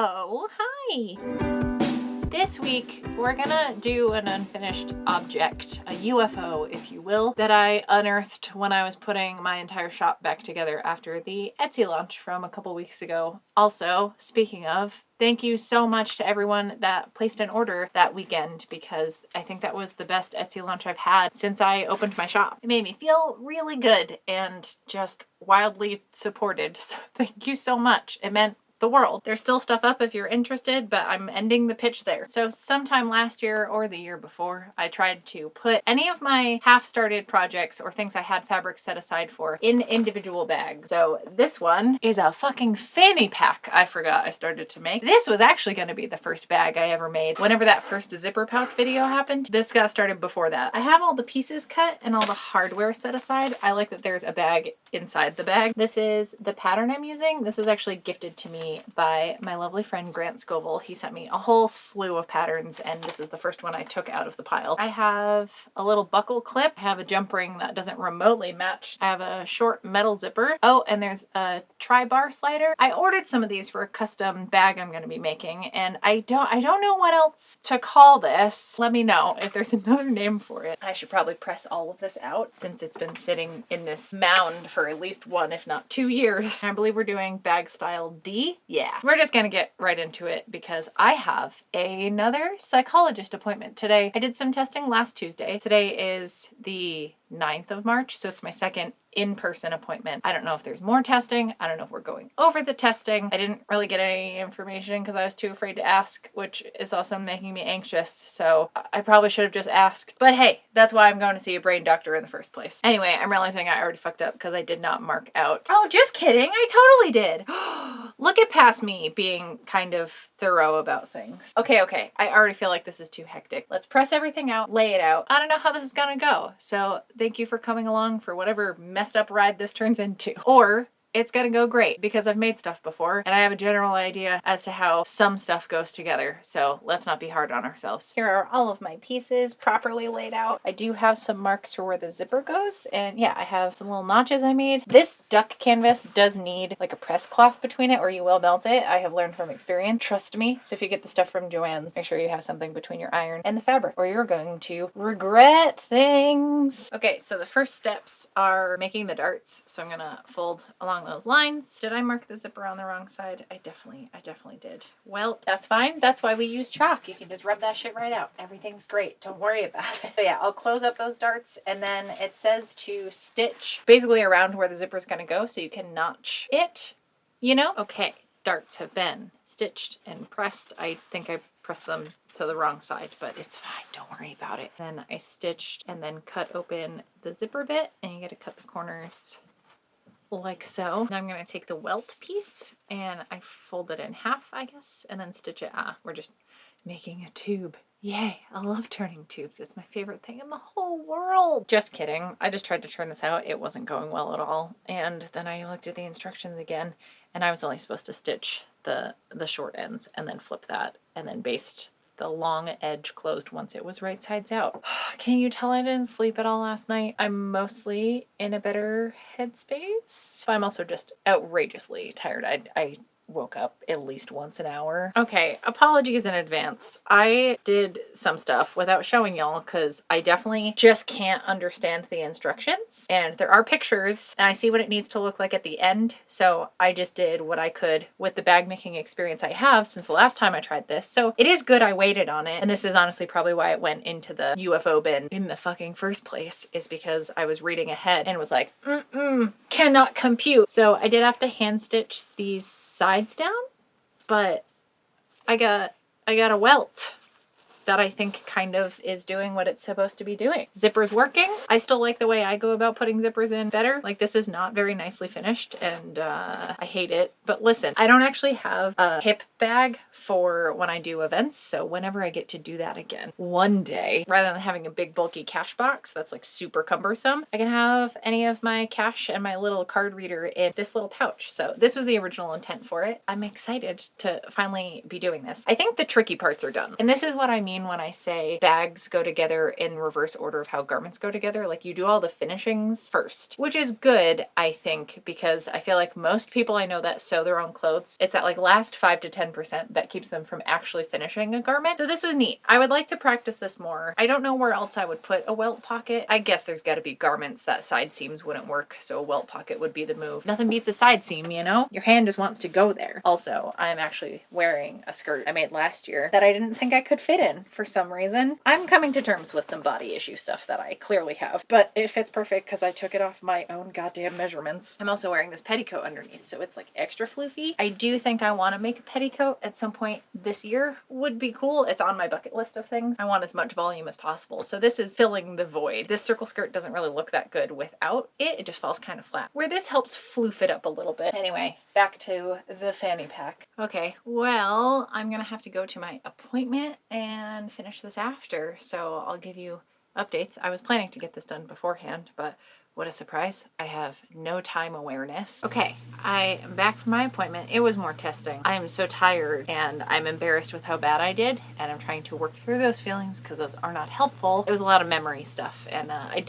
Oh, hi! This week, we're gonna do an unfinished object, a UFO, if you will, that I unearthed when I was putting my entire shop back together after the Etsy launch from a couple weeks ago. Also, speaking of, thank you so much to everyone that placed an order that weekend because I think that was the best Etsy launch I've had since I opened my shop. It made me feel really good and just wildly supported, so thank you so much. It meant the world. There's still stuff up if you're interested, but I'm ending the pitch there. So sometime last year or the year before, I tried to put any of my half-started projects or things I had fabric set aside for in individual bags. So this one is a fucking fanny pack I forgot I started to make. This was actually going to be the first bag I ever made. Whenever that first zipper pouch video happened, this got started before that. I have all the pieces cut and all the hardware set aside. I like that there's a bag inside the bag. This is the pattern I'm using. This was actually gifted to me by my lovely friend Grant Scoville. He sent me a whole slew of patterns and this is the first one I took out of the pile. I have a little buckle clip. I have a jump ring that doesn't remotely match. I have a short metal zipper. Oh, and there's a tri-bar slider. I ordered some of these for a custom bag I'm going to be making and I don't know what else to call this. Let me know if there's another name for it. I should probably press all of this out since it's been sitting in this mound for at least 1, if not 2 years. I believe we're doing bag style D. Yeah, we're just gonna get right into it because I have another psychologist appointment today. I did some testing last Tuesday. Today is the 9th of March, so it's my second in-person appointment. I don't know if there's more testing. I don't know if we're going over the testing. I didn't really get any information because I was too afraid to ask, which is also making me anxious. So I probably should have just asked. But hey, that's why I'm going to see a brain doctor in the first place. Anyway, I'm realizing I already fucked up because I did not mark out. Oh, just kidding. I totally did. Look at past me being kind of thorough about things. Okay. I already feel like this is too hectic. Let's press everything out, lay it out. I don't know how this is gonna go. So thank you for coming along for whatever messed up ride this turns into. Or it's gonna go great because I've made stuff before and I have a general idea as to how some stuff goes together. So let's not be hard on ourselves. Here are all of my pieces properly laid out. I do have some marks for where the zipper goes. And yeah, I have some little notches I made. This duck canvas does need like a press cloth between it or you will melt it. I have learned from experience. Trust me. So if you get the stuff from Joann's, make sure you have something between your iron and the fabric or you're going to regret things. Okay, so the first steps are making the darts. So I'm gonna fold along those lines. Did I mark the zipper on the wrong side? I definitely did. Well, that's fine. That's why we use chalk. You can just rub that shit right out. Everything's great. Don't worry about it. But yeah, I'll close up those darts and then it says to stitch basically around where the zipper's gonna go so you can notch it, you know? Okay, darts have been stitched and pressed. I think I pressed them to the wrong side, but it's fine. Don't worry about it. Then I stitched and then cut open the zipper bit and you gotta cut the corners like so. Now I'm going to take the welt piece and I fold it in half, I guess, and then stitch it. We're just making a tube. Yay, I love turning tubes. It's my favorite thing in the whole world. Just kidding. I just tried to turn this out. It wasn't going well at all. And then I looked at the instructions again and I was only supposed to stitch the short ends and then flip that and then baste the long edge closed once it was right sides out. Can you tell I didn't sleep at all last night? I'm mostly in a better headspace. I'm also just outrageously tired. I woke up at least once an hour. Okay, apologies in advance. I did some stuff without showing y'all because I definitely just can't understand the instructions. And there are pictures and I see what it needs to look like at the end. So I just did what I could with the bag making experience I have since the last time I tried this. So it is good I waited on it. And this is honestly probably why it went into the UFO bin in the fucking first place, is because I was reading ahead and was like, cannot compute. So I did have to hand stitch these sides down, but I got a welt that I think kind of is doing what it's supposed to be doing. Zipper's working. I still like the way I go about putting zippers in better. Like this is not very nicely finished and I hate it. But listen, I don't actually have a hip bag for when I do events. So whenever I get to do that again, one day, rather than having a big bulky cash box that's like super cumbersome, I can have any of my cash and my little card reader in this little pouch. So this was the original intent for it. I'm excited to finally be doing this. I think the tricky parts are done. And this is what I mean mean when I say bags go together in reverse order of how garments go together. Like you do all the finishings first, which is good, I think, because I feel like most people I know that sew their own clothes, it's that like last 5 to 10% that keeps them from actually finishing a garment. So this was neat. I would like to practice this more. I don't know where else I would put a welt pocket. I guess there's got to be garments that side seams wouldn't work, so a welt pocket would be the move. Nothing beats a side seam, you know? Your hand just wants to go there. Also, I'm actually wearing a skirt I made last year that I didn't think I could fit in for some reason. I'm coming to terms with some body issue stuff that I clearly have, but it fits perfect because I took it off my own goddamn measurements. I'm also wearing this petticoat underneath, so it's like extra floofy. I do think I want to make a petticoat at some point this year. Would be cool. It's on my bucket list of things. I want as much volume as possible. So this is filling the void. This circle skirt doesn't really look that good without it. It just falls kind of flat. Where this helps floof it up a little bit. Anyway, back to the fanny pack. Okay, well, I'm gonna have to go to my appointment and finish this after, so I'll give you updates. I was planning to get this done beforehand, but what a surprise. I have no time awareness. Okay, I am back from my appointment. It was more testing. I am so tired and I'm embarrassed with how bad I did, and I'm trying to work through those feelings because those are not helpful. It was a lot of memory stuff, and I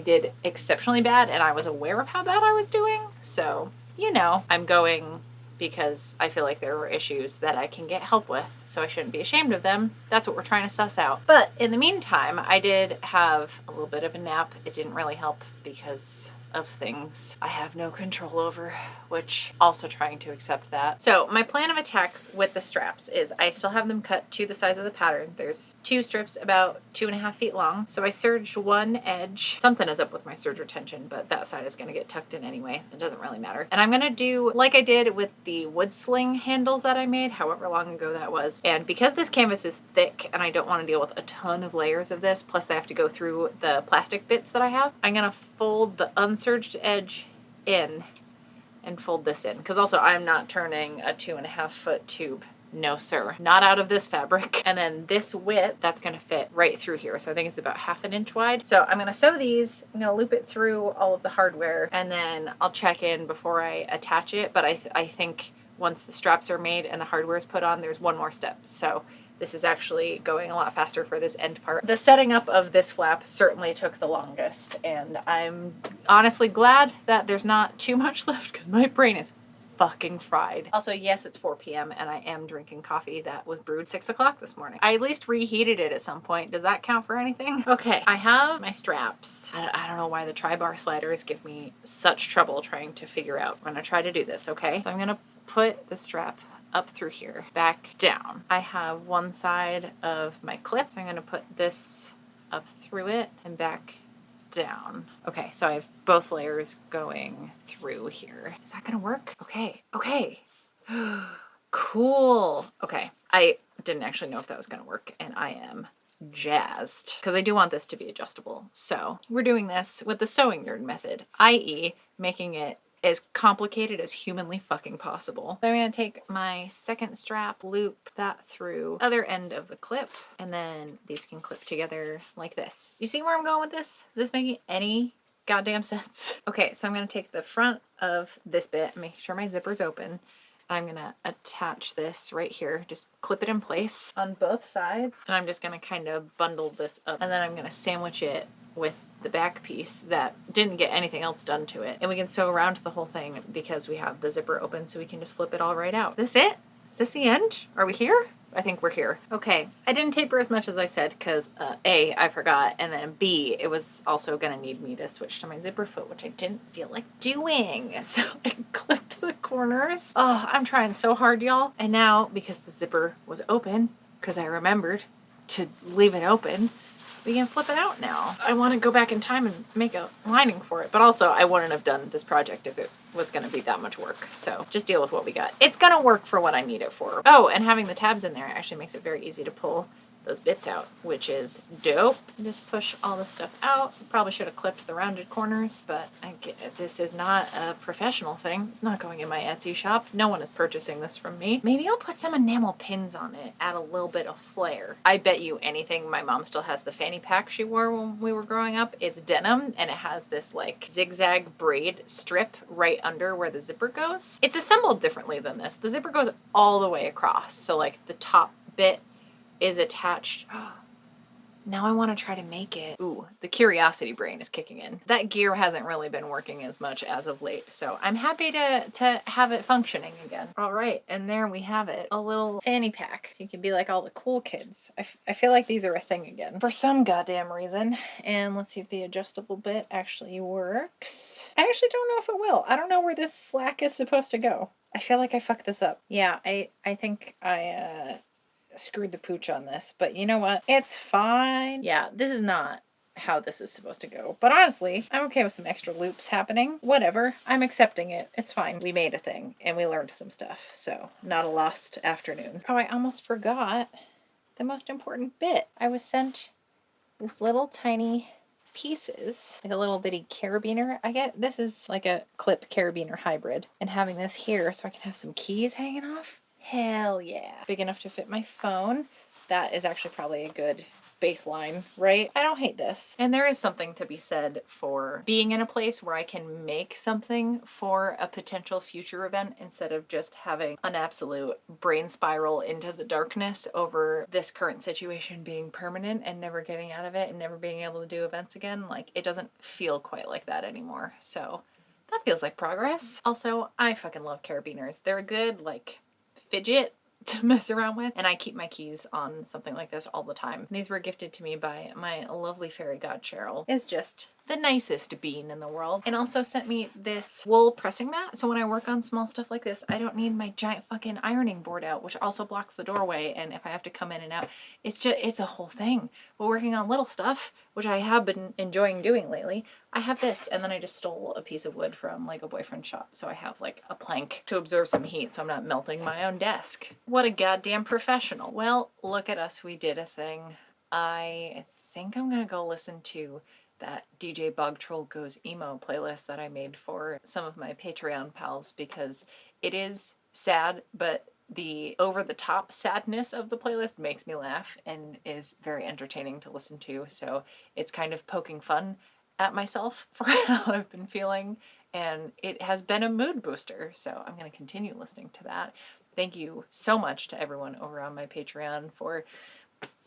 did exceptionally bad, and I was aware of how bad I was doing. So, you know, I'm going because I feel like there were issues that I can get help with, so I shouldn't be ashamed of them. That's what we're trying to suss out. But in the meantime, I did have a little bit of a nap. It didn't really help because of things I have no control over, which also trying to accept that. So my plan of attack with the straps is I still have them cut to the size of the pattern. There's 2 strips about 2.5 feet long. So I serged one edge. Something is up with my serger tension, but that side is gonna get tucked in anyway. It doesn't really matter. And I'm gonna do like I did with the wood sling handles that I made, however long ago that was. And because this canvas is thick and I don't wanna deal with a ton of layers of this, plus they have to go through the plastic bits that I have, I'm gonna fold the unserged edge in and fold this in, because also I'm not turning a 2.5 foot tube. No sir, not out of this fabric. And then this width, that's gonna fit right through here. So I think it's about 1/2 inch wide. So I'm gonna sew these, I'm gonna loop it through all of the hardware, and then I'll check in before I attach it. But I think once the straps are made and the hardware is put on, there's one more step. So this is actually going a lot faster for this end part. The setting up of this flap certainly took the longest, and I'm honestly glad that there's not too much left because my brain is fucking fried. Also, yes, it's 4 p.m. and I am drinking coffee that was brewed 6 o'clock this morning. I at least reheated it at some point. Does that count for anything? Okay, I have my straps. I don't know why the tri-bar sliders give me such trouble trying to figure out. I'm gonna try to do this, okay? So I'm gonna put the strap up through here, back down. I have one side of my clip, so I'm gonna put this up through it and back down. Okay, so I have both layers going through here. Is that gonna work? Okay, okay. Cool. Okay, I didn't actually know if that was gonna work, and I am jazzed because I do want this to be adjustable. So we're doing this with the sewing nerd method, i.e. making it as complicated as humanly fucking possible. So I'm gonna take my second strap, loop that through other end of the clip, and then these can clip together like this. You see where I'm going with this? Is this making any goddamn sense? Okay, so I'm gonna take the front of this bit, make sure my zipper's open. I'm gonna attach this right here, just clip it in place on both sides. And I'm just gonna kind of bundle this up, and then I'm gonna sandwich it with the back piece that didn't get anything else done to it. And we can sew around the whole thing because we have the zipper open, so we can just flip it all right out. Is this it? Is this the end? Are we here? I think we're here. Okay, I didn't taper as much as I said because A, I forgot, and then B, it was also gonna need me to switch to my zipper foot, which I didn't feel like doing. So I clipped the corners. Oh, I'm trying so hard, y'all. And now, because the zipper was open, because I remembered to leave it open, we can flip it out now. I want to go back in time and make a lining for it, but also I wouldn't have done this project if it was going to be that much work. So just deal with what we got. It's going to work for what I need it for. Oh, and having the tabs in there actually makes it very easy to pull those bits out, which is dope. Just push all this stuff out. Probably should have clipped the rounded corners, but I get, this is not a professional thing. It's not going in my Etsy shop. No one is purchasing this from me. Maybe I'll put some enamel pins on it, add a little bit of flair. I bet you anything my mom still has the fanny pack she wore when we were growing up. It's denim, and it has this like zigzag braid strip right under where the zipper goes. It's assembled differently than this. The zipper goes all the way across, so like the top bit is attached. Now I want to try to make it. Ooh, the curiosity brain is kicking in. That gear hasn't really been working as much as of late, so I'm happy to have it functioning again. All right, and there we have it. A little fanny pack. You can be like all the cool kids. I feel like these are a thing again for some goddamn reason. And let's see if the adjustable bit actually works. I actually don't know if it will. I don't know where this slack is supposed to go. I feel like I fucked this up. Yeah, I think I screwed the pooch on this, but you know what? It's fine. Yeah, this is not how this is supposed to go. But honestly, I'm okay with some extra loops happening. Whatever. I'm accepting it. It's fine. We made a thing and we learned some stuff. So not a lost afternoon. Oh, I almost forgot the most important bit. I was sent this little tiny pieces, like a little bitty carabiner. I get this is like a clip carabiner hybrid, and having this here so I can have some keys hanging off. Hell yeah. Big enough to fit my phone. That is actually probably a good baseline, right? I don't hate this. And there is something to be said for being in a place where I can make something for a potential future event instead of just having an absolute brain spiral into the darkness over this current situation being permanent and never getting out of it and never being able to do events again. Like, it doesn't feel quite like that anymore. So that feels like progress. Also, I fucking love carabiners. They're a good, like, fidget to mess around with, and I keep my keys on something like this all the time. These were gifted to me by my lovely fairy god Cheryl. Is just the nicest bean in the world, and also sent me this wool pressing mat, so when I work on small stuff like this I don't need my giant fucking ironing board out, which also blocks the doorway, and if I have to come in and out, it's a whole thing. But working on little stuff, which I have been enjoying doing lately, I have this, and then I just stole a piece of wood from like a boyfriend's shop, so I have like a plank to absorb some heat so I'm not melting my own desk. What a goddamn professional. Well, look at us, we did a thing. I think I'm gonna go listen to that DJ Bug Troll Goes Emo playlist that I made for some of my Patreon pals, because it is sad, but the over-the-top sadness of the playlist makes me laugh and is very entertaining to listen to, so it's kind of poking fun at myself for how I've been feeling, and it has been a mood booster, so I'm going to continue listening to that. Thank you so much to everyone over on my Patreon for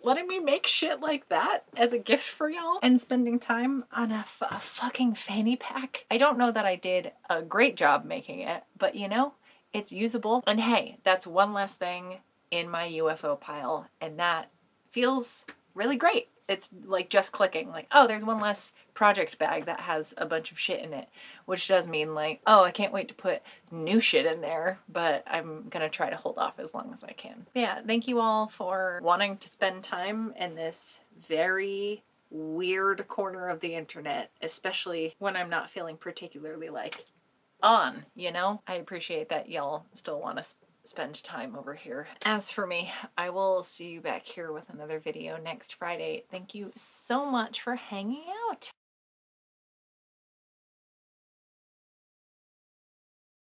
letting me make shit like that as a gift for y'all and spending time on a fucking fanny pack. I don't know that I did a great job making it, but you know, it's usable. And hey, that's one less thing in my UFO pile, and that feels really great. It's like just clicking, like, oh, there's one less project bag that has a bunch of shit in it, which does mean like, oh, I can't wait to put new shit in there, but I'm gonna try to hold off as long as I can. But yeah, thank you all for wanting to spend time in this very weird corner of the internet, especially when I'm not feeling particularly like on, you know? I appreciate that y'all still want to spend time over here. As for me, I will see you back here with another video next Friday. Thank you so much for hanging out.